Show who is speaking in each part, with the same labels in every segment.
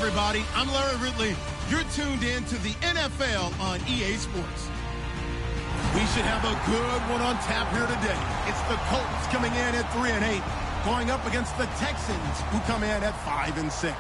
Speaker 1: everybody. I'm Larry Ridley. You're tuned in to the NFL on EA Sports. We should have a good one on tap here today. It's the Colts coming in at 3-8, going up against the Texans, who come in at 5-6.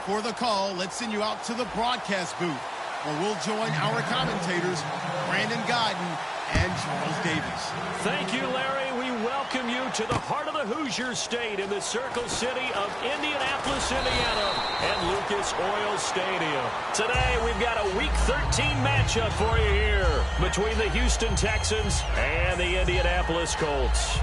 Speaker 1: For the call, let's send you out to the broadcast booth, where we'll join our commentators, Brandon Guyton and Charles Davis.
Speaker 2: Thank you, Larry. We welcome you to the heart of the Hoosier State in the Circle City of Indianapolis, Indiana, and Lucas Oil Stadium. Today, we've got a Week 13 matchup for you here between the Houston Texans and the Indianapolis Colts.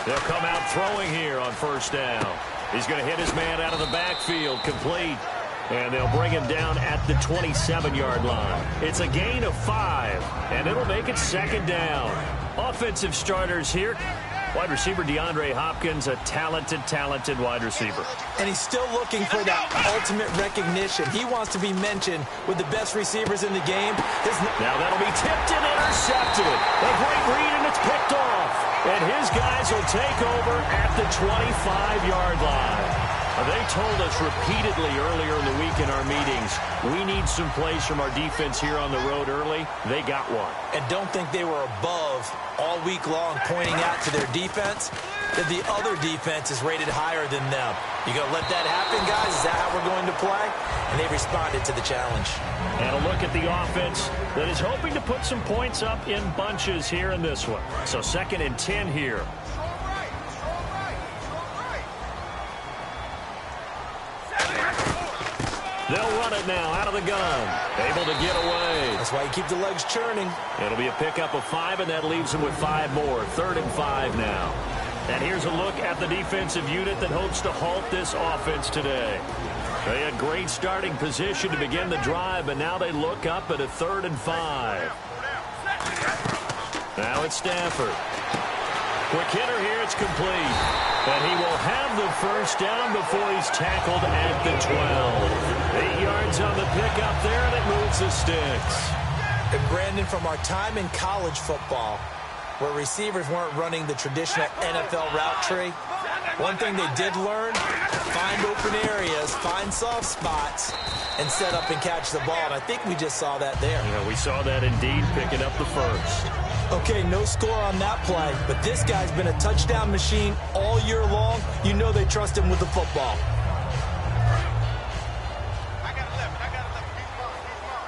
Speaker 2: They'll come out throwing here on first down. He's going to hit his man out of the backfield, complete. And they'll bring him down at the 27-yard line. It's a gain of 5, and it'll make it second down. Offensive starters here. Wide receiver DeAndre Hopkins, a talented wide receiver.
Speaker 3: And he's still looking for that ultimate recognition. He wants to be mentioned with the best receivers in the game.
Speaker 2: Now that'll be tipped and intercepted. A great read, and it's picked off. And his guys will take over at the 25-yard line. They told us repeatedly earlier in the week in our meetings, we need some plays from our defense here on the road early. They got one.
Speaker 3: And don't think they were above all week long pointing out to their defense that the other defense is rated higher than them. You going to let that happen, guys? Is that how we're going to play? And they responded to the challenge.
Speaker 2: And a look at the offense that is hoping to put some points up in bunches here in this one. So 2nd and 10 here. They'll run it now out of the gun. Able to get away.
Speaker 3: That's why you keep the legs churning.
Speaker 2: It'll be a pickup of 5, and that leaves them with 5 more. 3rd and 5 now. And here's a look at the defensive unit that hopes to halt this offense today. They had great starting position to begin the drive, but now they look up at a 3rd and 5. Now it's Stafford. Quick hitter here, it's complete. And he will have the first down before he's tackled at the 12. 8 yards on the pickup there, and it moves the sticks.
Speaker 3: And Brandon, from our time in college football, where receivers weren't running the traditional NFL route tree, one thing they did learn, find open areas, find soft spots, and set up and catch the ball. And I think we just saw that there.
Speaker 2: Yeah, we saw that indeed, picking up the first.
Speaker 3: Okay, no score on that play, but this guy's been a touchdown machine all year long. You know they trust him with the football.
Speaker 4: I got 11. He's mine.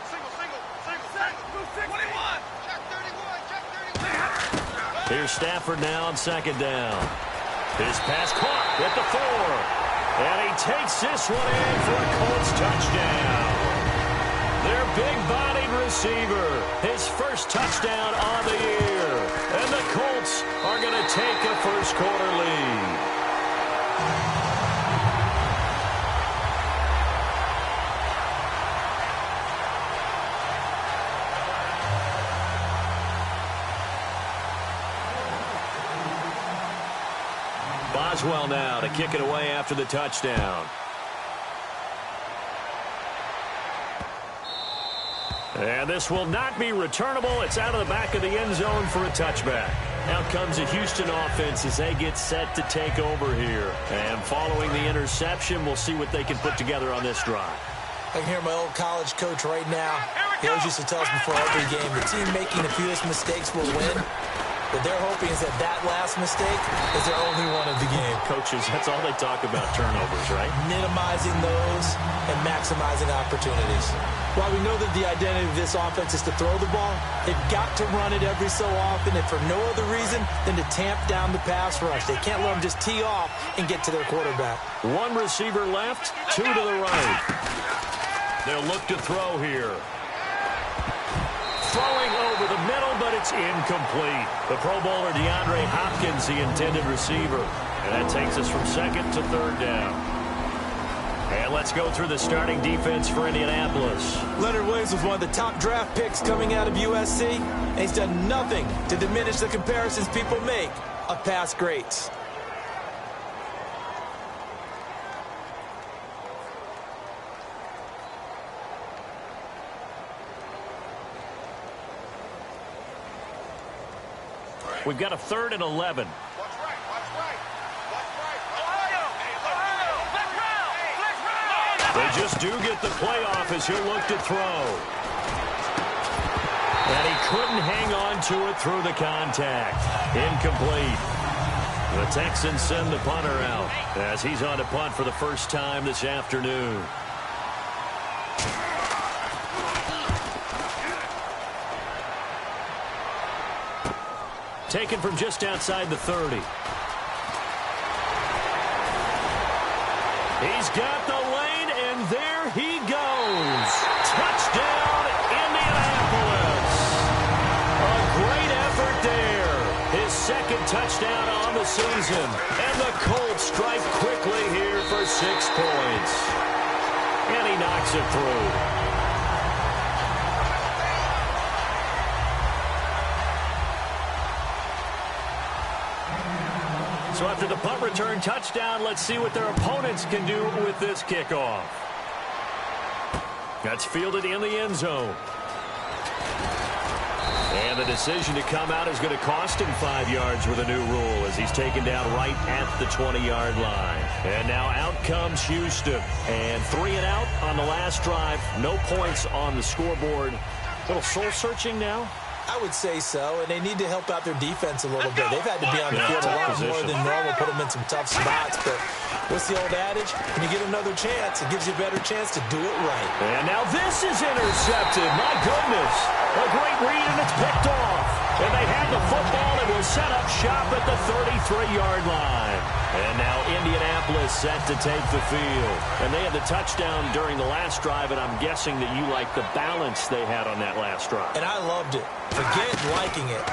Speaker 4: Single. 21. Check 31.
Speaker 2: Here's Stafford now on 2nd down. His pass caught at the 4. And he takes this one in for a Colts touchdown. Their big-bodied receiver, his first touchdown on the year. And the Colts are going to take a first-quarter lead. Boswell now to kick it away after the touchdown. And this will not be returnable. It's out of the back of the end zone for a touchback. Out comes the Houston offense as they get set to take over here. And following the interception, we'll see what they can put together on this drive.
Speaker 3: I can hear my old college coach right now. He always used to tell us before every game, the team making the fewest mistakes will win. What they're hoping is that that last mistake is their only one of the game.
Speaker 2: Coaches, that's all they talk about, turnovers, right?
Speaker 3: Minimizing those and maximizing opportunities. While we know that the identity of this offense is to throw the ball, they've got to run it every so often, and for no other reason than to tamp down the pass rush. They can't let them just tee off and get to their quarterback.
Speaker 2: 1 receiver left, 2 to the right. They'll look to throw here. Throwing over the middle, but it's incomplete. The Pro Bowler DeAndre Hopkins, the intended receiver. And that takes us from 2nd to 3rd down. And let's go through the starting defense for Indianapolis.
Speaker 3: Leonard Williams was one of the top draft picks coming out of USC, and he's done nothing to diminish the comparisons people make of past greats.
Speaker 2: We've got a 3rd and 11.
Speaker 4: Watch right.
Speaker 2: They just do get the playoff as he'll look to throw. And he couldn't hang on to it through the contact. Incomplete. The Texans send the punter out as he's on to punt for the first time this afternoon. Taken from just outside the 30. He's got the lane, and there he goes. Touchdown, Indianapolis. A great effort there. His 2nd touchdown on the season. And the Colts strike quickly here for 6 points. And he knocks it through. So after the punt return touchdown, let's see what their opponents can do with this kickoff. That's fielded in the end zone. And the decision to come out is going to cost him 5 yards with a new rule as he's taken down right at the 20-yard line. And now out comes Houston. And 3 and out on the last drive. No points on the scoreboard. A little soul-searching now.
Speaker 3: I would say so, and they need to help out their defense a little bit. They've had to be on the field a lot more than normal, put them in some tough spots. But what's the old adage? When you get another chance, it gives you a better chance to do it right.
Speaker 2: And now this is intercepted. My goodness. A great read, and it's picked off. And they had the football and will set up shop at the 33-yard line. And now Indianapolis set to take the field. And they had the touchdown during the last drive, and I'm guessing that you like the balance they had on that last drive.
Speaker 3: And I loved it. Forget liking it.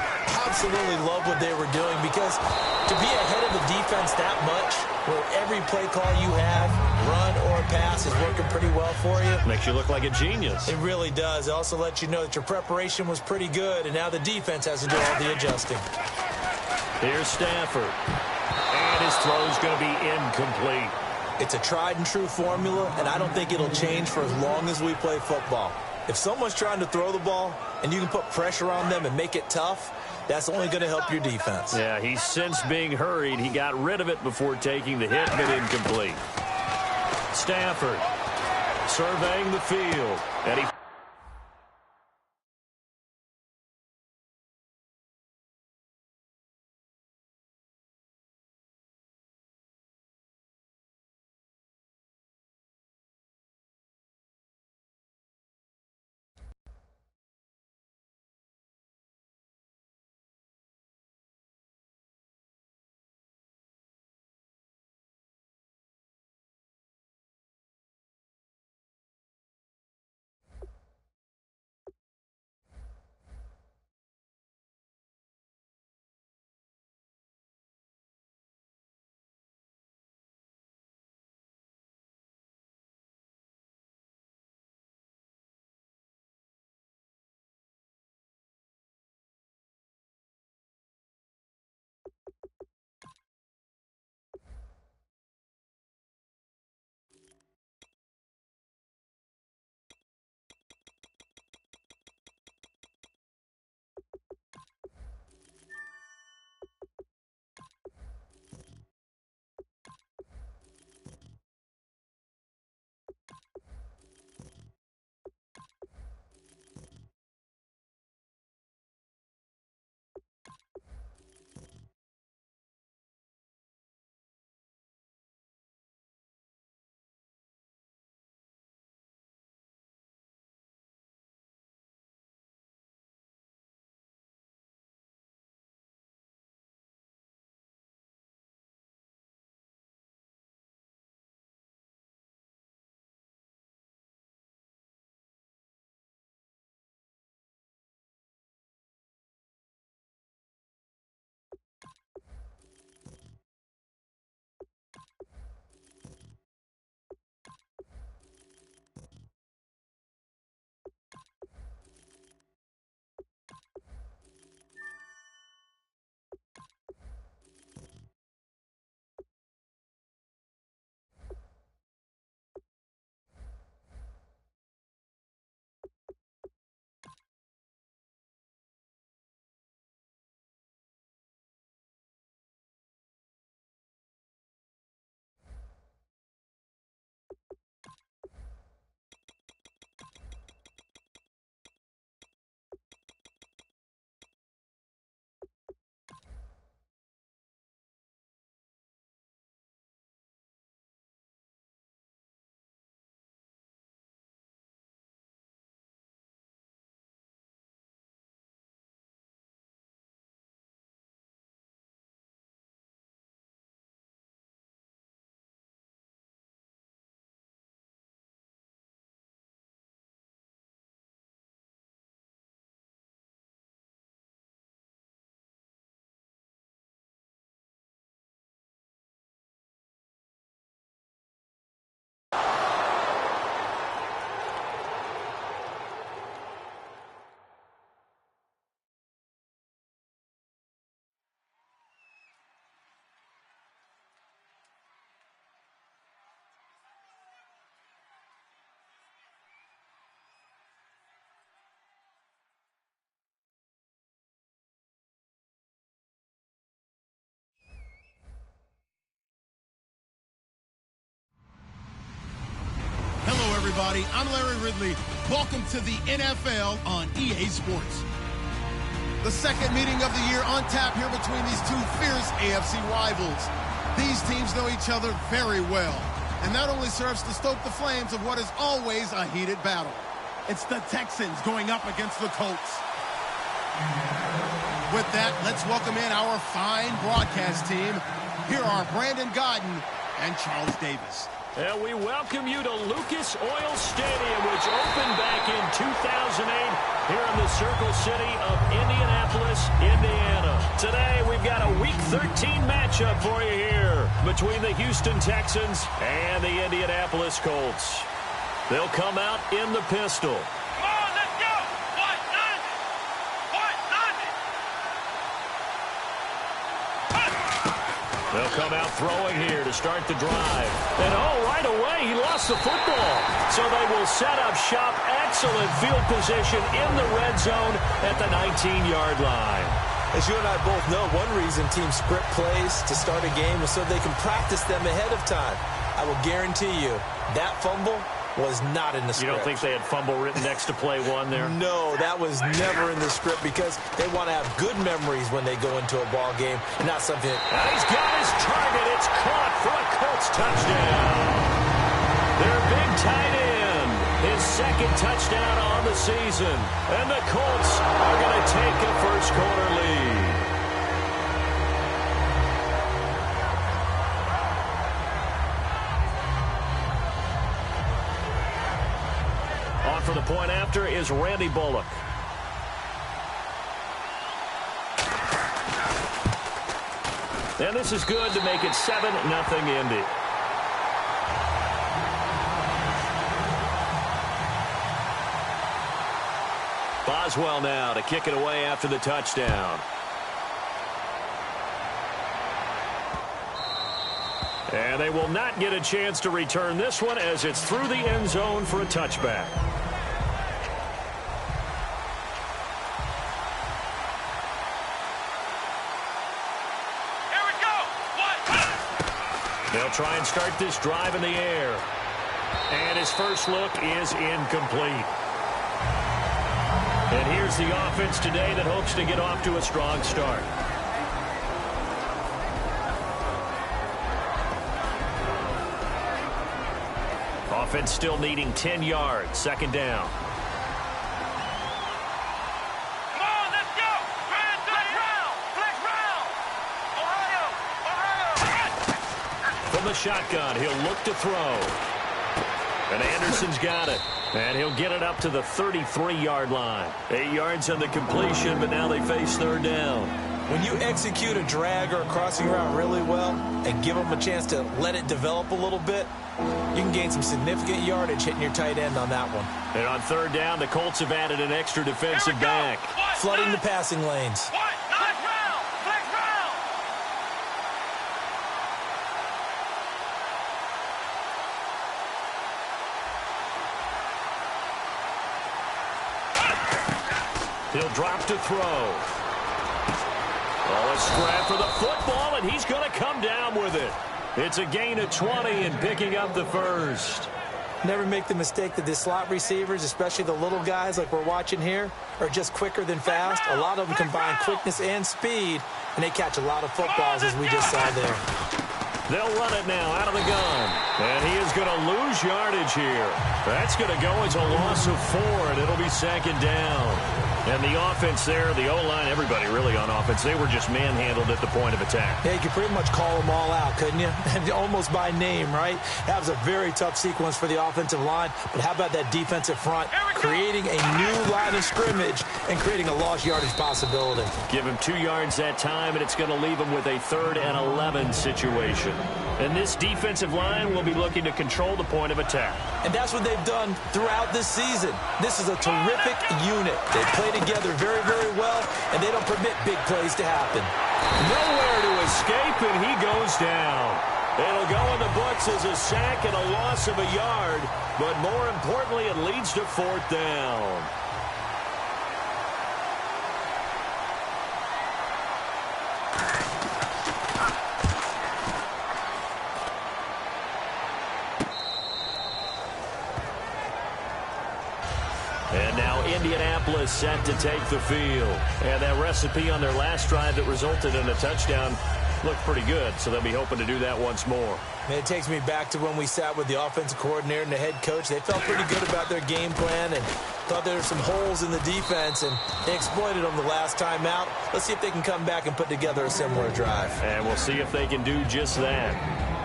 Speaker 3: Absolutely love what they were doing, because to be ahead of the defense that much, where every play call you have, run or pass, is working pretty well for you.
Speaker 2: Makes you look like a genius.
Speaker 3: It really does. It also lets you know that your preparation was pretty good, and now the defense has to do all the adjusting.
Speaker 2: Here's Stafford. And his throw's going to be incomplete.
Speaker 3: It's a tried-and-true formula, and I don't think it'll change for as long as we play football. If someone's trying to throw the ball and you can put pressure on them and make it tough, that's only going to help your defense.
Speaker 2: Yeah, he's since being hurried. He got rid of it before taking the hit, but incomplete. Stafford surveying the field. And he
Speaker 1: everybody. I'm Larry Ridley. Welcome to the NFL on EA Sports. The second meeting of the year on tap here between these two fierce AFC rivals. These teams know each other very well, and that only serves to stoke the flames of what is always a heated battle. It's the Texans going up against the Colts. With that, let's welcome in our fine broadcast team. Here are Brandon Godden and Charles Davis.
Speaker 2: And we welcome you to Lucas Oil Stadium, which opened back in 2008 here in the Circle City of Indianapolis, Indiana. Today, we've got a Week 13 matchup for you here between the Houston Texans and the Indianapolis Colts. They'll come out in the pistol. They'll come out throwing here to start the drive. And, right away, he lost the football. So they will set up shop. Excellent field position in the red zone at the 19-yard line.
Speaker 3: As you and I both know, one reason teams script plays to start a game is so they can practice them ahead of time. I will guarantee you that fumble was not in the script.
Speaker 2: You don't think they had fumble written next to play one there?
Speaker 3: No, that was never in the script because they want to have good memories when they go into a ball game and not something
Speaker 2: He's got his target. It's caught for a Colts touchdown. Their big tight end, his second touchdown on the season. And the Colts are going to take a first-quarter lead. For the point after is Randy Bullock. And this is good to make it 7-0 Indy. Boswell now to kick it away after the touchdown. And they will not get a chance to return this one as it's through the end zone for a touchback. They'll try and start this drive in the air. And his first look is incomplete. And here's the offense today that hopes to get off to a strong start. Offense still needing 10 yards. Second down. From the shotgun, he'll look to throw. And Anderson's got it. And he'll get it up to the 33-yard line. 8 yards on the completion, but now they face third down.
Speaker 3: When you execute a drag or a crossing route really well and give them a chance to let it develop a little bit, you can gain some significant yardage hitting your tight end on that one.
Speaker 2: And on third down, the Colts have added an extra defensive back.
Speaker 3: Flooding the passing lanes.
Speaker 2: He'll drop to throw. Oh, a scrap for the football, and he's going to come down with it. It's a gain of 20 and picking up the first.
Speaker 3: Never make the mistake that the slot receivers, especially the little guys like we're watching here, are just quicker than fast. A lot of them combine quickness and speed, and they catch a lot of footballs, as we just saw there.
Speaker 2: They'll run it now out of the gun. And he is going to lose yardage here. That's going to go as a loss of 4, and it'll be second down. And the offense there, the O-line, everybody really on offense, they were just manhandled at the point of attack.
Speaker 3: Yeah, you could pretty much call them all out, couldn't you? Almost by name, right? That was a very tough sequence for the offensive line. But how about that defensive front creating a new line of scrimmage and creating a lost yardage possibility?
Speaker 2: Give him 2 yards that time, and it's going to leave him with a 3rd and 11 situation. And this defensive line will be looking to control the point of attack.
Speaker 3: And that's what they've done throughout this season. This is a terrific unit. They play together very, very well, and they don't permit big plays to happen.
Speaker 2: Nowhere to escape, and he goes down. It'll go in the books as a sack and a loss of a yard, but more importantly, it leads to 4th down. And now Indianapolis set to take the field. And that recipe on their last drive that resulted in a touchdown looked pretty good, so they'll be hoping to do that once more.
Speaker 3: It takes me back to when we sat with the offensive coordinator and the head coach. They felt pretty good about their game plan and thought there were some holes in the defense, and they exploited them the last time out. Let's see if they can come back and put together a similar drive.
Speaker 2: And we'll see if they can do just that.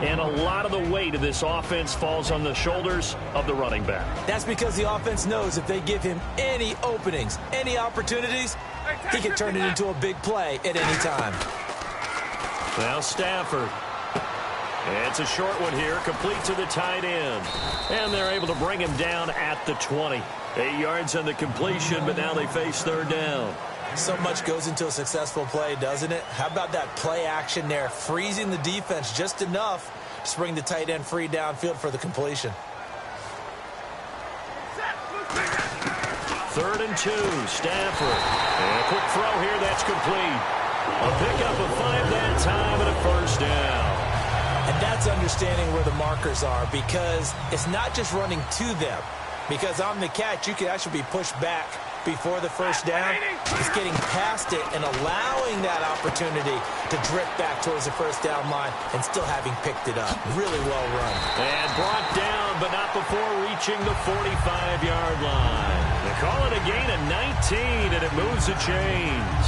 Speaker 2: And a lot of the weight of this offense falls on the shoulders of the running back.
Speaker 3: That's because the offense knows if they give him any openings, any opportunities, he can turn it into a big play at any time.
Speaker 2: Now Stafford. It's a short one here, complete to the tight end. And they're able to bring him down at the 20. 8 yards on the completion, but now they face third down.
Speaker 3: So much goes into a successful play, doesn't it? How about that play action there, freezing the defense just enough to bring the tight end free downfield for the completion.
Speaker 2: 3rd and 2, Stafford. And a quick throw here, that's complete. A pickup of 5 that time and a first down.
Speaker 3: And that's understanding where the markers are, because it's not just running to them. Because on the catch, you could actually be pushed back before the first down. It's getting past it and allowing that opportunity to drift back towards the first down line and still having picked it up. Really well run.
Speaker 2: And brought down, but not before reaching the 45-yard line. They call it a gain of 19, and it moves the chains.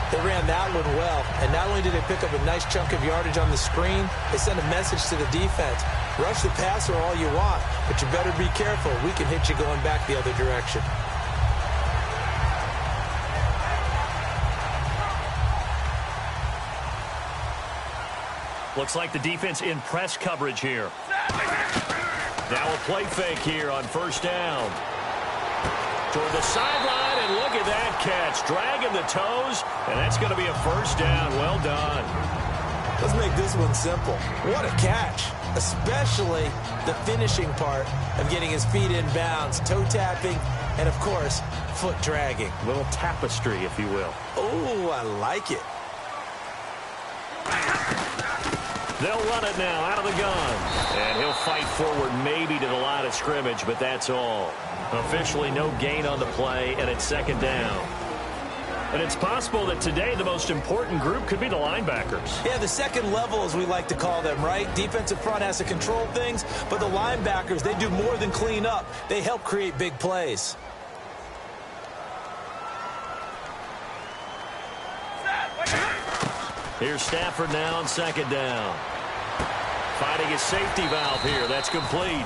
Speaker 3: They ran that one well, and not only did they pick up a nice chunk of yardage on the screen, they sent a message to the defense. Rush the passer all you want, but you better be careful. We can hit you going back the other direction.
Speaker 2: Looks like the defense in press coverage here. Now a play fake here on first down. Toward the sideline, and look at that catch. Dragging the toes, and that's going to be a first down. Well done.
Speaker 3: Let's make this one simple. What a catch, especially the finishing part of getting his feet in bounds, toe tapping, and, of course, foot dragging.
Speaker 2: A little tapestry, if you will.
Speaker 3: Oh, I like it.
Speaker 2: They'll run it now out of the gun. And he'll fight forward maybe to the line of scrimmage, but that's all. Officially no gain on the play, and it's second down. And it's possible that today the most important group could be the linebackers.
Speaker 3: Yeah, the second level, as we like to call them, right? Defensive front has to control things, but the linebackers, they do more than clean up. They help create big plays.
Speaker 2: Here's Stafford now on second down. Finding his safety valve here. That's complete.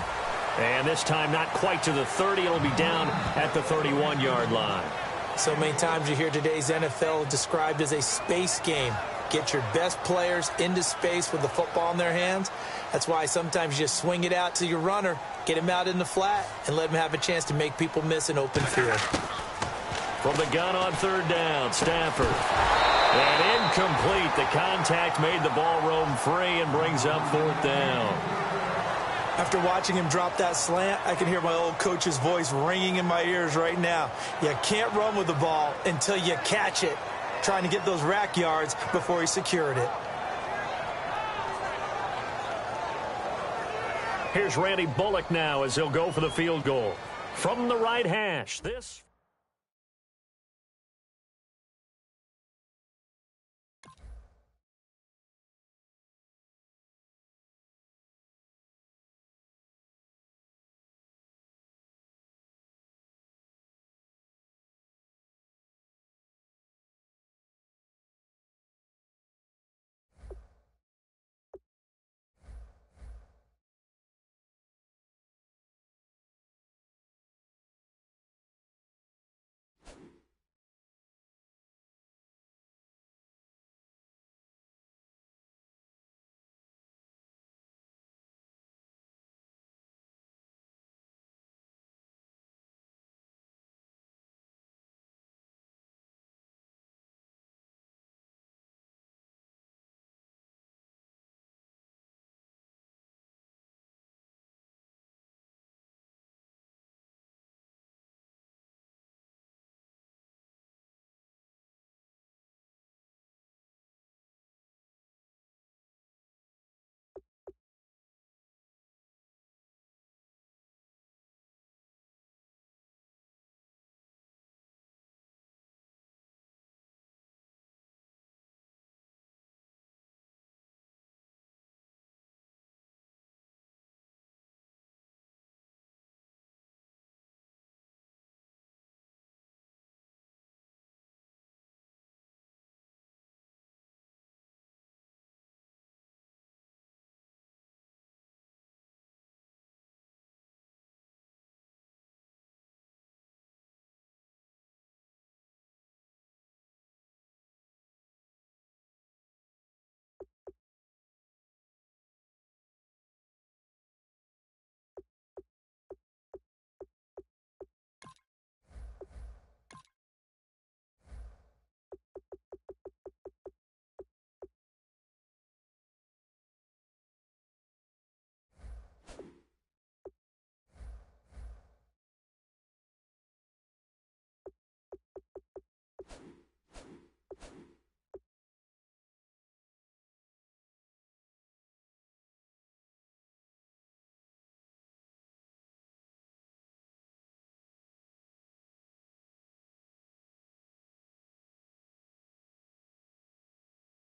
Speaker 2: And this time not quite to the 30. It'll be down at the 31-yard line.
Speaker 3: So many times you hear today's NFL described as a space game. Get your best players into space with the football in their hands. That's why sometimes you just swing it out to your runner, get him out in the flat, and let him have a chance to make people miss an open field.
Speaker 2: From the gun on third down, Stafford. And incomplete. The contact made the ball roam free and brings up fourth down.
Speaker 3: After watching him drop that slant, I can hear my old coach's voice ringing in my ears right now. You can't run with the ball until you catch it. Trying to get those rack yards before he secured it.
Speaker 2: Here's Randy Bullock now as he'll go for the field goal. From the right hash, this...